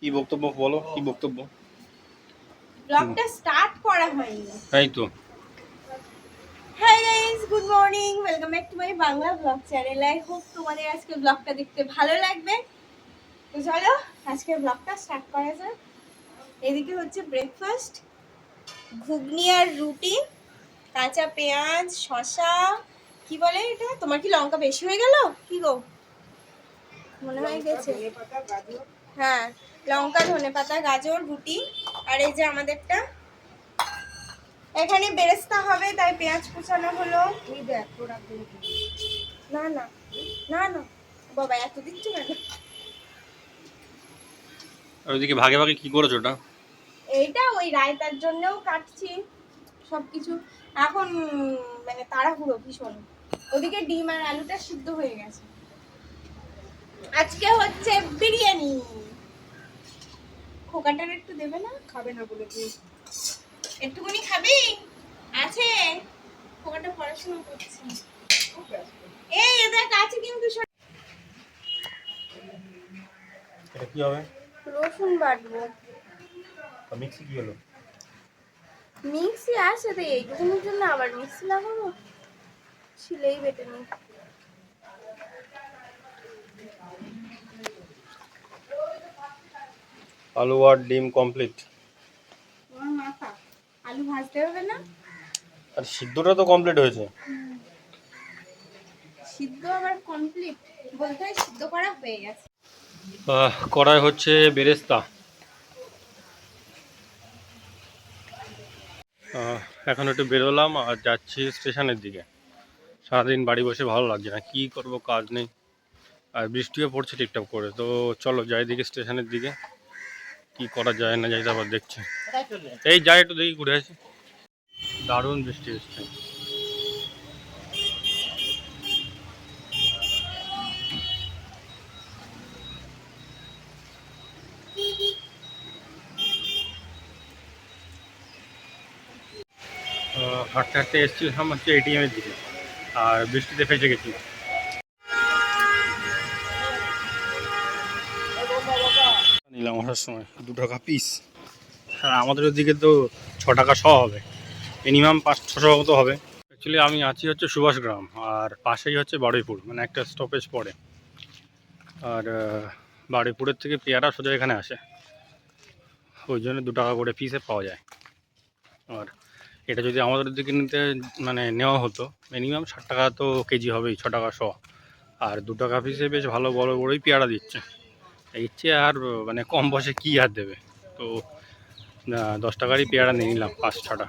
কি বক্তব্য বলো, কি বক্তব্য? ব্লগটা স্টার্ট করা হয়নি। তাই তো। Hi guys, good morning, welcome back to my Bangla blog channel. I hope তোমাদের আজকে ব্লগটা দেখতে ভালো লাগবে। তো চলো আজকে ব্লগটা স্টার্ট করা যাক। এদিকে হচ্ছে ব্রেকফাস্ট, ঘুগনি আর রুটি, কাঁচা পেঁয়াজ, শসা, কি বলে এটা, তোমার কি লঙ্কা বেশি হয়ে গেল কি গো? মনে হয় গেছে। হ্যাঁ, লঙ্কা, ধনেপাতা, গাজর, রুটি, আর এই যে আমাদেরটা এখানে বেরেস্তা হবে, তাই পেঁয়াজ কুচানো হলো। না না না না বাবা, এত দিচ্ছ কেন? আর ওইদিকে ভাগে ভাগে কি করেছো ওটা? এইটা ওই রায়তার জন্যও কাটছি সবকিছু এখন, মানে তাড়াহুড়ো ভীষণ। ওদিকে ডিম আর আলুটা সিদ্ধ হয়ে গেছে। আজকে হচ্ছে বিরিয়ানি। খোকাটার একটু দেবে না? খাবে না বলে কি? একটুখানি খাবি? আছে, খোকাটা পড়াশোনা করছে। এই এদের কাছে কিন্তু এটা কি হবে? রসুন বাটবো। মিক্সি কি হলো? মিক্সি আছে তো, এইটুকুনির জন্য আবার মিক্সি লাগাবো? ছিলেই বেটে নি। আলু আর ডিম কমপ্লিট। তোমার মাথা, আলু ভাজতে হবে না? আর সিদ্ধটা তো কমপ্লিট হয়েছে। সিদ্ধ আবার কমপ্লিট বলতে হয় সিদ্ধ করা হয়ে গেছে। কড়াই হচ্ছে বেরেস্তা। এখন একটু বেরোলাম আর যাচ্ছি স্টেশনের দিকে। সারাদিন বাড়ি বসে ভালো লাগছে না, কি করব, কাজ নেই, আর বৃষ্টিও পড়ছে ঠিকঠাক করে। তো চলো যাই দিকে স্টেশনের দিকে, কি করা যায় না যায় আবার দেখছি। এই যাই একটু দেখি, ঘুরে আসি। দারুণ বৃষ্টি হচ্ছে। হাঁটতে হাঁটতে এসেছিলাম হচ্ছে এটিএমের দিকে, আর বৃষ্টিতে ফেসে গেছি। নিলাম আসার সময় 2 টাকা পিস, আর আমাদের ওদিকে তো 6 টাকা শ হবে, মিনিমাম 500-600 মতো হবে। অ্যাকচুয়ালি আমি আছি হচ্ছে সুভাষগ্রাম, আর পাশেই হচ্ছে বারুইপুর, মানে একটা স্টপেজ পড়ে। আর বারুইপুরের থেকে পেয়ারা সোজা এখানে আসে, ওই জন্য 2 টাকা করে পিসে পাওয়া যায়। আর এটা যদি আমাদের দিকে নিতে মানে নেওয়া হতো, মিনিমাম 60 টাকা তো কেজি হবেই, 6 টাকা শ। আর 2 টাকা পিসে বেশ ভালো বড় বড়ই পেয়ারা দিচ্ছে। ইচ্ছে আর মানে কম বসে কি আর দেবে, তো 10 টাকারই পেয়ারা নিয়ে নিলাম 5-6টা।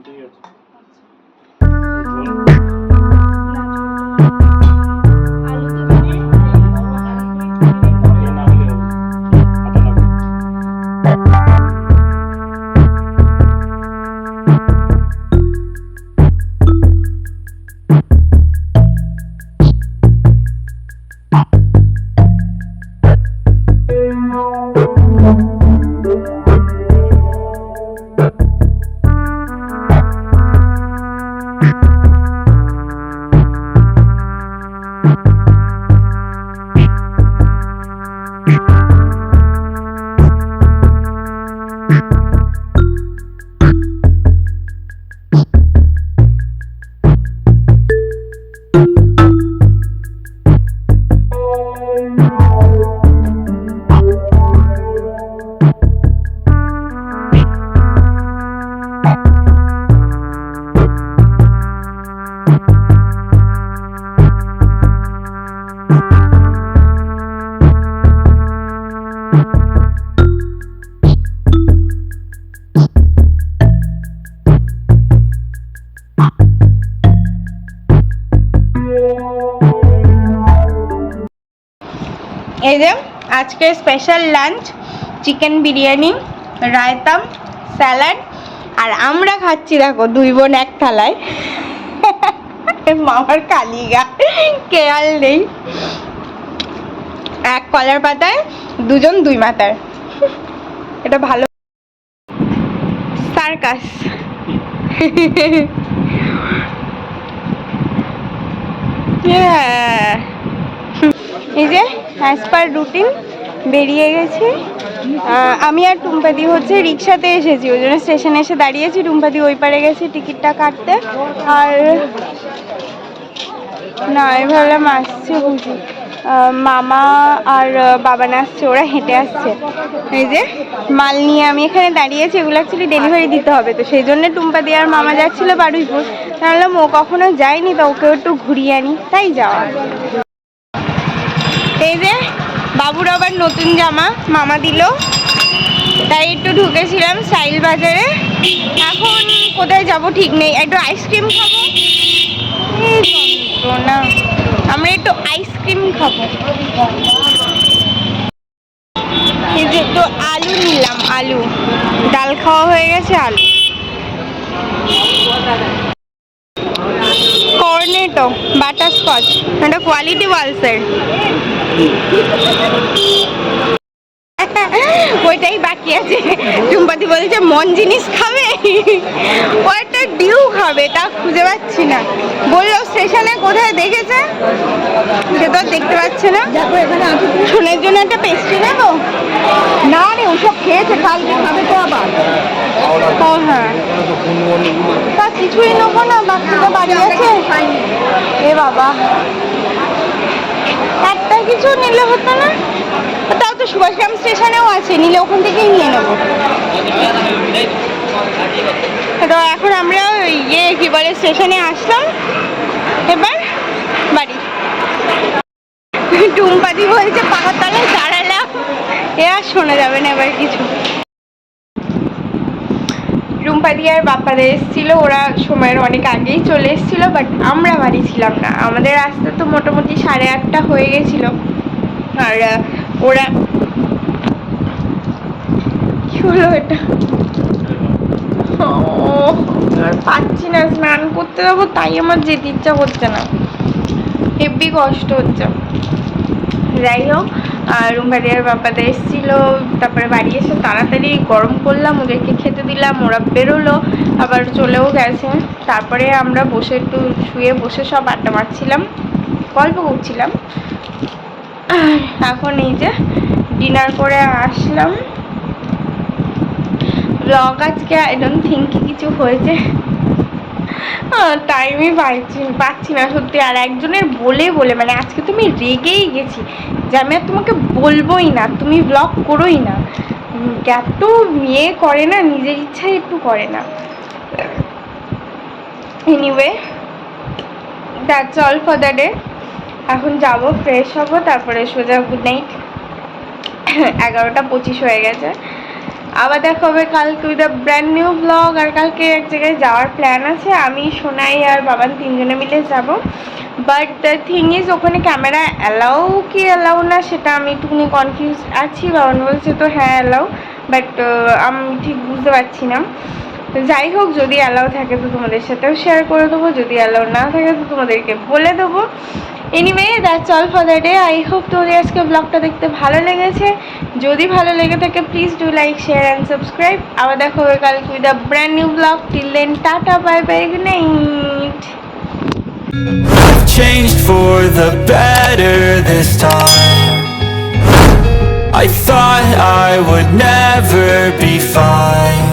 ঠিক আছে। আলু তো দিলে পাতলা না হলে হবে, পাতা লাগবে। এই যে আজকে special lunch, chicken biryani, raita, salad, আর আমরা খাচ্ছি দেখো 2 বোন এক থালায়। মামার কালিগা কেয়াল নেই, এক কলার পাতায় 2 জন 2 মাথার। এটা ভালো সার্কাস। এই যে অ্যাজ পার রুটিন বেরিয়ে গেছি। আমি আর টুম্পাদি হচ্ছে রিক্সাতে এসেছি, ওই জন্য স্টেশনে এসে দাঁড়িয়েছি। টুম্পাদি ওই পারে গেছে টিকিটটা কাটতে, আর না আমি ভাবলাম আসছে বুঝি মামা আর বাবা না আসছে, ওরা হেঁটে আসছে। এই যে মাল নিয়ে আমি এখানে দাঁড়িয়েছি, এগুলো অ্যাকচুয়ালি ডেলিভারি দিতে হবে, তো সেই জন্য টুম্পাদি আর মামা যাচ্ছিলো বারুইপুর। তাহলে ও কখনো যায়নি, তো ওকেও একটু ঘুরিয়ে আনি, তাই যাওয়া। এই যে বাবুর আবার নতুন জামা মামা দিল, তাই একটু ঢুকেছিলাম স্টাইল বাজারে। এখন কোথায় যাব ঠিক নেই, একটু আইসক্রিম খাবো। না আমরা একটু আইসক্রিম খাবো। এই যে একটু আলু নিলাম, আলু, ডাল খাওয়া হয়ে গেছে, আলু। কর্নেটো বাটারস্কচ, এটা কোয়ালিটি ওয়ালসের। ওইটাই বাকি আছে। টুম্পাদি বলছে মন জিনিস খাবে, ও একটা ডিউ খাবে, তা খুঁজে পাচ্ছি না। বললো স্টেশনে কোথায় দেখেছে, সে তো দেখতে পাচ্ছে না। শোনের জন্য একটা পেস্ট্রি নেবো। না রে ওসব খেয়েছে, কালকে খাবে তো আবার। ও হ্যাঁ, তা কিছুই নেবো না, বাচ্চাটা বাড়ি আছে। এ বাবা, একটা কিছু নিলে হতো না? তাও তো সুভাষগ্রাম স্টেশনেও আছে, নিলে ওখান থেকেই নিয়ে নেবো। তো এখন আমরা কি বলে স্টেশনে আসলাম, এবার বাড়ি। টুম্পাদি বলছে পাহাড় তলায় দাঁড়ালাম, এ আর শোনা যাবে না এবার কিছু। টুম্পাদি আর বাপ্পাদা এসেছিলো, ওরা সময়ের অনেক আগেই চলে এসেছিলো, বাট আমরা বাড়ি ছিলাম না। আমাদের আসতে তো মোটামুটি 8:30 হয়ে গেছিলো, আর ওরা কি হলো এটা, আর পাচ্ছি না, স্নান করতে যাবো, তাই আমার যেতে ইচ্ছা করছে না, হেব্বি কষ্ট হচ্ছে। যাই হোক, আর রুম্পাদি আর বাপ্পাদা এসেছিলো, তারপরে বাড়ি এসে তাড়াতাড়ি গরম করলাম, ওদেরকে খেতে দিলাম, ওরা বেরোলো, আবার চলেও গেছে। তারপরে আমরা বসে একটু শুয়ে বসে সব আড্ডা মারছিলাম, গল্প করছিলাম। এখন এই যে ডিনার করে আসলাম। ব্লগ আজকে আই ডোন্ট থিঙ্ক কিছু হয়েছে, টাইমই পাচ্ছি না সত্যি। আর একজনের বলে বলে মানে আজকে তুমি রেগেই গেছি যে আমি আর তোমাকে বলবোই না, তুমি ব্লগ করোই না। এত ইয়ে করে না, নিজের ইচ্ছাই একটু করে না। Anyway, that's all for the day. এখন যাবো, ফ্রেশ হবো, তারপরে সোজা গুড নাইট। 11:25 হয়ে গেছে। আবার দেখা হবে কালকে with a brand new blog. আর কালকে এক জায়গায় যাওয়ার প্ল্যান আছে, আমি সোনাই আর বাবান তিনজনে মিলে যাব। বাট দ্য থিং ইজ ওখানে ক্যামেরা অ্যালাউ কি অ্যালাউ না সেটা আমি একটুখানি কনফিউজ আছি। বাবান বলছে তো হ্যাঁ অ্যালাউ, বাট আমি ঠিক বুঝতে পারছি না। তো যাই হোক, যদি অ্যালাউ থাকে তো তোমাদের সাথেও শেয়ার করে দেবো, যদি অ্যালাউ না থাকে তো তোমাদেরকে বলে দেবো। Anyway that's all for the day. I hope তোমাদের আজকে ব্লগটা দেখতে ভালো লেগেছে। যদি ভালো লেগে থাকে please do like, share and subscribe. আবার দেখা হবে কালকে with a brand new vlog. Till then tata, bye bye, good night. I've changed for the better this time. I thought I would never be fine.